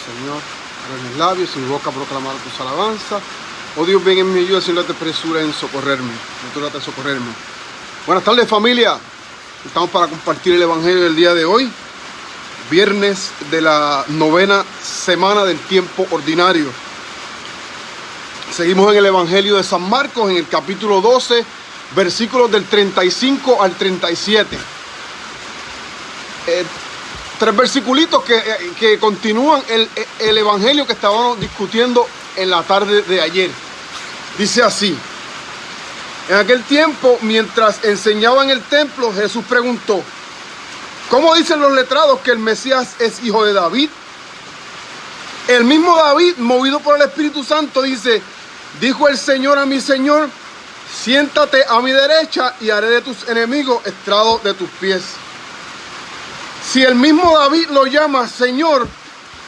Señor, abre mis labios y mi boca proclamar tus alabanzas. Oh Dios, ven en mi ayuda, Señor, te presura en socorrerme. No trata de socorrerme. Buenas tardes, familia. Estamos para compartir el evangelio del día de hoy, viernes de la 9ª semana del tiempo ordinario. Seguimos en el evangelio de San Marcos, en el capítulo 12, versículos del 35 al 37. Tres versiculitos que continúan el evangelio que estábamos discutiendo en la tarde de ayer. Dice así: en aquel tiempo, mientras enseñaba en el templo, Jesús preguntó: ¿cómo dicen los letrados que el Mesías es hijo de David? El mismo David, movido por el Espíritu Santo, dice: dijo el Señor a mi Señor, siéntate a mi derecha y haré de tus enemigos estrado de tus pies. Si el mismo David lo llama Señor,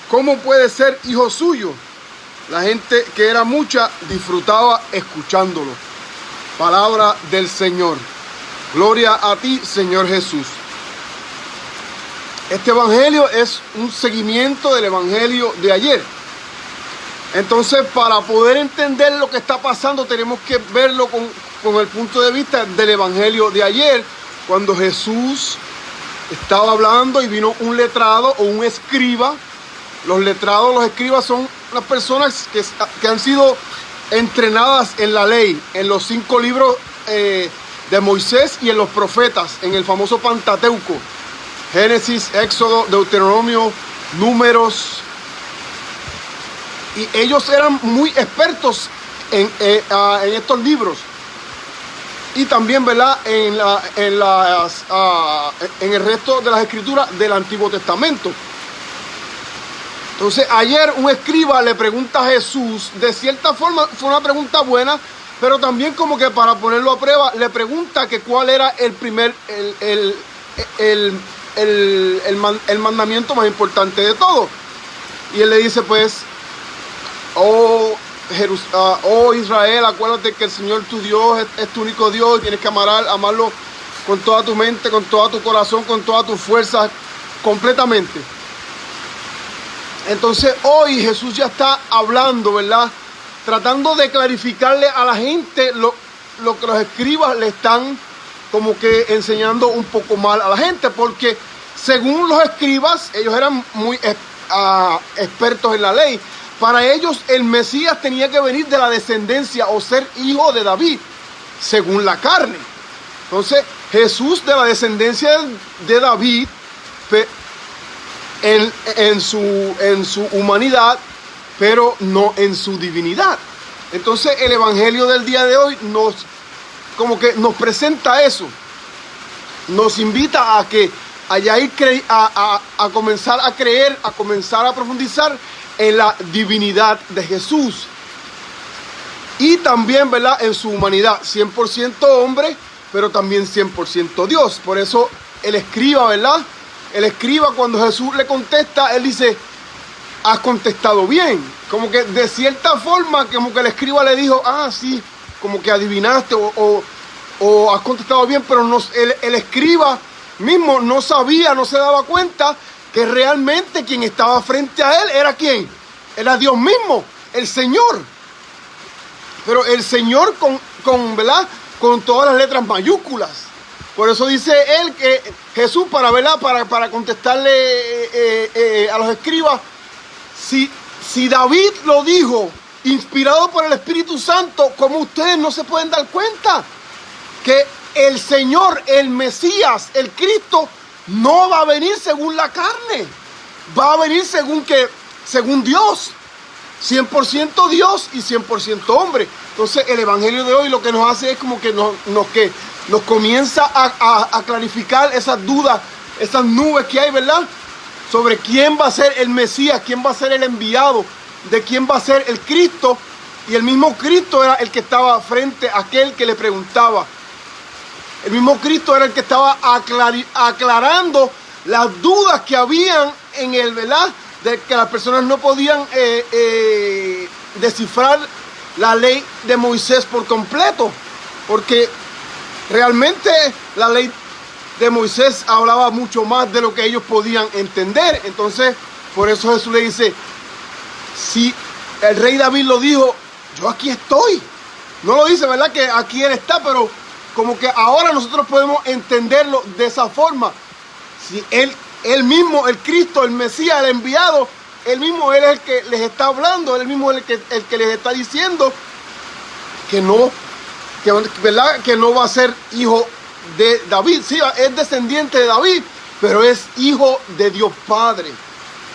¿cómo puede ser hijo suyo? La gente, que era mucha, disfrutaba escuchándolo. Palabra del Señor. Gloria a ti, Señor Jesús. Este evangelio es un seguimiento del evangelio de ayer. Entonces, para poder entender lo que está pasando, tenemos que verlo con el punto de vista del evangelio de ayer, cuando Jesús estaba hablando y vino un letrado o un escriba. Los letrados, los escribas son las personas que han sido entrenadas en la ley, en los 5 libros de Moisés y en los profetas, en el famoso Pentateuco: Génesis, Éxodo, Deuteronomio, Números. Y ellos eran muy expertos en estos libros. Y también, ¿verdad?, en el resto de las escrituras del Antiguo Testamento. Entonces, ayer un escriba le pregunta a Jesús, de cierta forma fue una pregunta buena, pero también como que para ponerlo a prueba, le pregunta que cuál era el mandamiento más importante de todo. Y él le dice, pues: oh Israel, acuérdate que el Señor tu Dios es tu único Dios, y tienes que amarlo con toda tu mente, con todo tu corazón, con toda tu fuerza, completamente. Entonces hoy Jesús ya está hablando, ¿verdad?, tratando de clarificarle a la gente lo que los escribas le están como que enseñando un poco mal a la gente, porque según los escribas, ellos eran muy expertos en la ley. Para ellos el Mesías tenía que venir de la descendencia o ser hijo de David, según la carne. Entonces Jesús, de la descendencia de David, en su humanidad, pero no en su divinidad. Entonces el evangelio del día de hoy nos presenta eso. Nos invita a que a comenzar a creer, a comenzar a profundizar en la divinidad de Jesús. Y también, ¿verdad?, en su humanidad, 100% hombre, pero también 100% Dios. Por eso el escriba, ¿verdad?, el escriba, cuando Jesús le contesta, él dice: has contestado bien. Como que de cierta forma, como que el escriba le dijo: ah, sí, como que adivinaste o has contestado bien, pero el escriba mismo no sabía, no se daba cuenta que realmente quien estaba frente a él era ¿quién? Era Dios mismo, el Señor. Pero el Señor ¿verdad?, con todas las letras mayúsculas. Por eso dice él que Jesús, para contestarle a los escribas, si David lo dijo inspirado por el Espíritu Santo, ¿cómo ustedes no se pueden dar cuenta que el Señor, el Mesías, el Cristo, no va a venir según la carne? Va a venir según Dios, 100% Dios y 100% hombre. Entonces el evangelio de hoy lo que nos hace es como que nos comienza a clarificar esas dudas, esas nubes que hay, ¿verdad?, sobre quién va a ser el Mesías, quién va a ser el enviado, de quién va a ser el Cristo. Y el mismo Cristo era el que estaba frente a aquel que le preguntaba. El mismo Cristo era el que estaba aclarando las dudas que habían en él, ¿verdad?, de que las personas no podían descifrar la ley de Moisés por completo, porque realmente la ley de Moisés hablaba mucho más de lo que ellos podían entender. Entonces, por eso Jesús le dice: si el rey David lo dijo, yo aquí estoy. No lo dice, ¿verdad? Que aquí Él está, pero como que ahora nosotros podemos entenderlo de esa forma. Si Él mismo, el Cristo, el Mesías, el enviado, Él mismo Él es el que les está hablando, Él mismo es el que les está diciendo que no, ¿verdad? Que no va a ser hijo de David. Sí, es descendiente de David, pero es hijo de Dios Padre.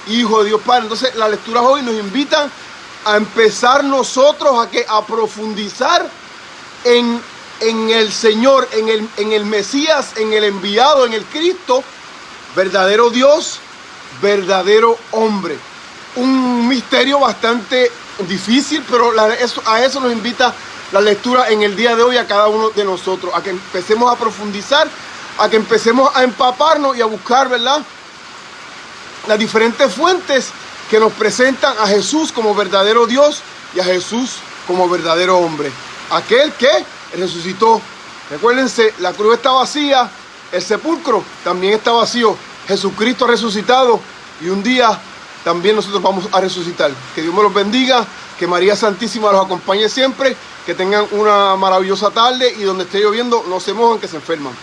Hijo de Dios Padre. Entonces las lecturas hoy nos invitan a empezar nosotros a profundizar en el Señor, en el Mesías, en el enviado, en el Cristo, verdadero Dios, verdadero hombre. Un misterio bastante difícil, pero a eso nos invita la lectura en el día de hoy a cada uno de nosotros, a que empecemos a profundizar, a que empecemos a empaparnos y a buscar, ¿verdad?, las diferentes fuentes que nos presentan a Jesús como verdadero Dios y a Jesús como verdadero hombre. Aquel que resucitó. Recuérdense, la cruz está vacía, el sepulcro también está vacío. Jesucristo ha resucitado y un día también nosotros vamos a resucitar. Que Dios me los bendiga, que María Santísima los acompañe siempre, que tengan una maravillosa tarde y donde esté lloviendo no se mojen, que se enferman.